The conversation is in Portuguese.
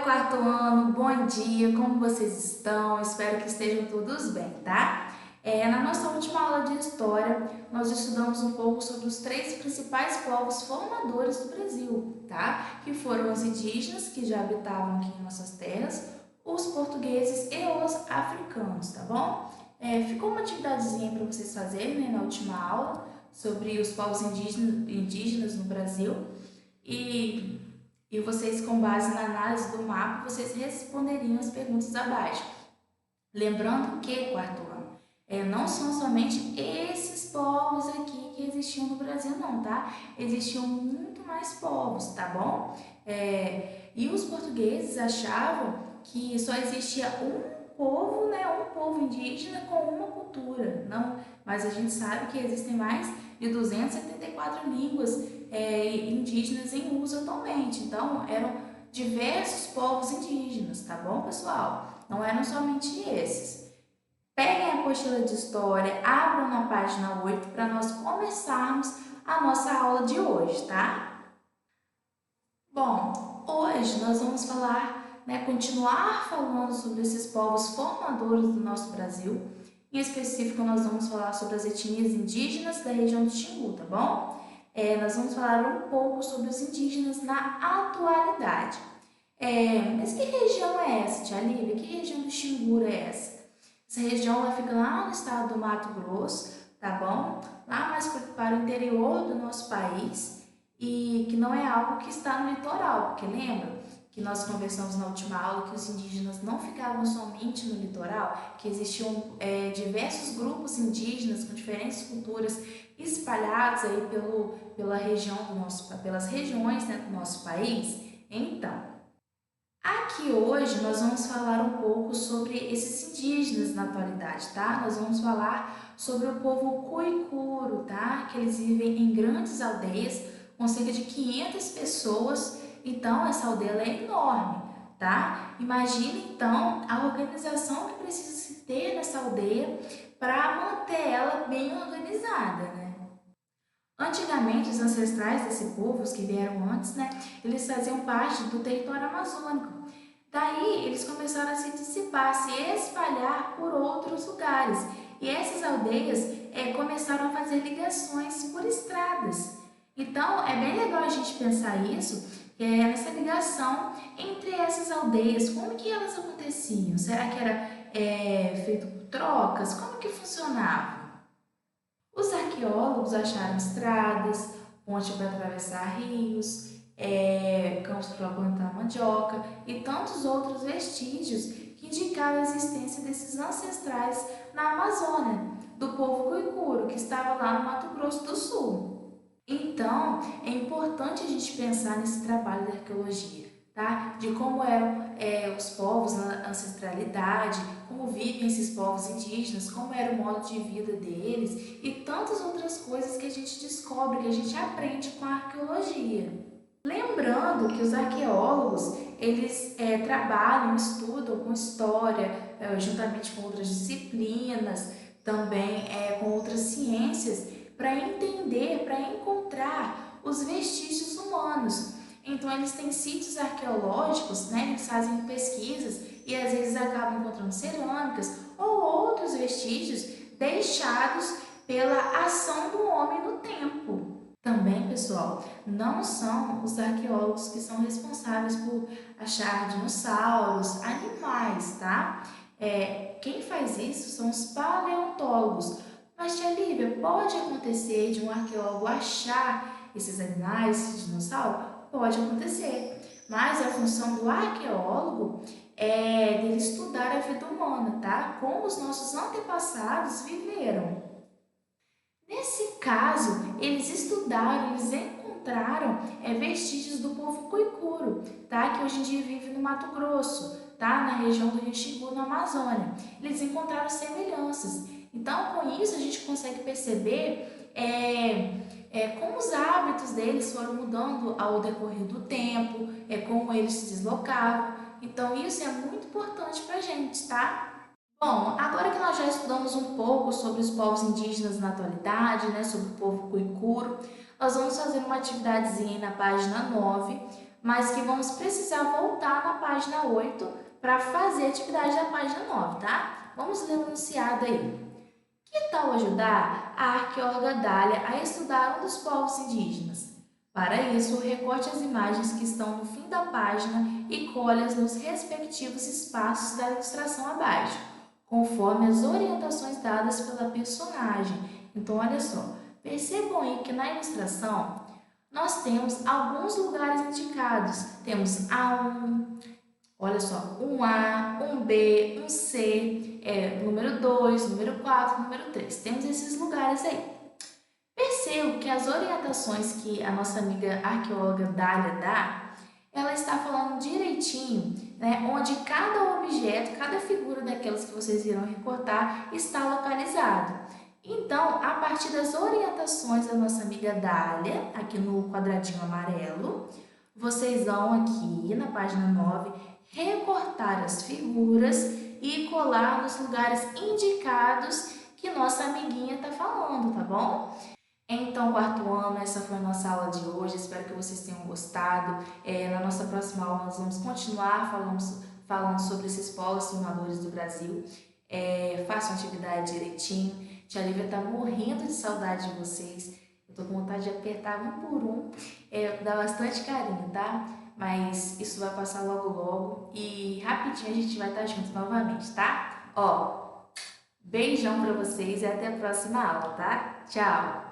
quarto ano, bom dia, como vocês estão? Espero que estejam todos bem, tá? Na nossa última aula de História, nós estudamos um pouco sobre os três principais povos formadores do Brasil, tá? Que foram os indígenas, que já habitavam aqui em nossas terras, os portugueses e os africanos, tá bom? Ficou uma atividadezinha para vocês fazerem, né, na última aula, sobre os povos indígenas no Brasil. E vocês, com base na análise do mapa, vocês responderiam as perguntas abaixo. Lembrando que, quarto ano, não são somente esses povos aqui que existiam no Brasil, não, tá? Existiam muito mais povos, tá bom? E os portugueses achavam que só existia um povo, né? Um povo indígena com uma cultura, não? Mas a gente sabe que existem mais de 274 línguas indígenas em uso atualmente. Então, eram diversos povos indígenas, tá bom, pessoal? Não eram somente esses. Peguem a apostila de história, abram na página 8 para nós começarmos a nossa aula de hoje, tá? Bom, hoje nós vamos falar, continuar falando sobre esses povos formadores do nosso Brasil. Em específico, nós vamos falar sobre as etnias indígenas da região do Xingu, tá bom? Nós vamos falar um pouco sobre os indígenas na atualidade. Mas que região é essa, tia Lívia? Que região do Xingu é essa? Essa região ela fica lá no estado do Mato Grosso, tá bom? Lá mais para o interior do nosso país e que não é algo que está no litoral, porque lembra que nós conversamos na última aula que os indígenas não ficavam somente no litoral, que existiam diversos grupos indígenas com diferentes culturas espalhados aí pela região pelas regiões, né, do nosso país. Então, aqui hoje nós vamos falar um pouco sobre esses indígenas na atualidade, tá? Nós vamos falar sobre o povo Cuicuro, tá? Que eles vivem em grandes aldeias com cerca de 500 pessoas. Então, essa aldeia é enorme, tá? Imagine, então, a organização que precisa se ter nessa aldeia para manter ela bem organizada, né? Antigamente, os ancestrais desse povo, os que vieram antes, né, eles faziam parte do território amazônico. Daí, eles começaram a se dissipar, a se espalhar por outros lugares. E essas aldeias começaram a fazer ligações por estradas. Então, é bem legal a gente pensar isso, nessa ligação entre essas aldeias. Como que elas aconteciam? Será que era feito por trocas? Como que funcionava? Os arqueólogos acharam estradas, ponte para atravessar rios, campos para plantar mandioca e tantos outros vestígios que indicaram a existência desses ancestrais na Amazônia, do povo Cuicuro, que estava lá no Mato Grosso do Sul. Então, é importante a gente pensar nesse trabalho da arqueologia, tá? De como eram os povos na ancestralidade, como vivem esses povos indígenas, como era o modo de vida deles e tantas outras coisas que a gente descobre, que a gente aprende com a arqueologia. Lembrando que os arqueólogos, eles trabalham, estudam com história, juntamente com outras disciplinas, também com outras ciências, para entender, para encontrar os vestígios humanos. Então, eles têm sítios arqueológicos, né? Eles fazem pesquisas e às vezes acabam encontrando cerâmicas ou outros vestígios deixados pela ação do homem no tempo. Também, pessoal, não são os arqueólogos que são responsáveis por achar dinossauros, animais, tá? Quem faz isso são os paleontólogos. Mas, tia Lívia, pode acontecer de um arqueólogo achar esses animais, esses dinossauros? Pode acontecer, mas a função do arqueólogo é dele estudar a vida humana, tá? Como os nossos antepassados viveram. Nesse caso, eles estudaram, eles encontraram vestígios do povo Cuicuro, tá? Que hoje em dia vive no Mato Grosso, tá? Na região do Rio Xingu, na Amazônia. Eles encontraram semelhanças. Então, com isso, a gente consegue perceber como os hábitos deles foram mudando ao decorrer do tempo, como eles se deslocavam. Então, isso é muito importante para a gente, tá? Bom, agora que nós já estudamos um pouco sobre os povos indígenas na atualidade, sobre o povo Cuicuro, nós vamos fazer uma atividadezinha aí na página 9, mas que vamos precisar voltar na página 8 para fazer a atividade da página 9, tá? Vamos ler o enunciado aí. Que tal ajudar a arqueóloga Dália a estudar um dos povos indígenas? Para isso, recorte as imagens que estão no fim da página e colhe-as nos respectivos espaços da ilustração abaixo, conforme as orientações dadas pela personagem. Então, olha só, percebam aí que na ilustração nós temos alguns lugares indicados. Temos A1, olha só, um A, um B, um C, número 2, número 4, número 3. Temos esses lugares aí. Percebo que as orientações que a nossa amiga arqueóloga Dália dá, ela está falando direitinho, né, onde cada objeto, cada figura daquelas que vocês irão recortar está localizado. Então, a partir das orientações da nossa amiga Dália, aqui no quadradinho amarelo, vocês vão aqui na página 9 recortar as figuras e colar nos lugares indicados que nossa amiguinha está falando, tá bom? Então, quarto ano, essa foi a nossa aula de hoje. Espero que vocês tenham gostado. Na nossa próxima aula, nós vamos continuar falando sobre esses povos formadores do Brasil. Façam a atividade direitinho. Tia Lívia está morrendo de saudade de vocês. Eu tô com vontade de apertar um por um, dar bastante carinho, tá? Mas isso vai passar logo logo e rapidinho a gente vai estar juntos novamente, tá? Ó, beijão pra vocês e até a próxima aula, tá? Tchau!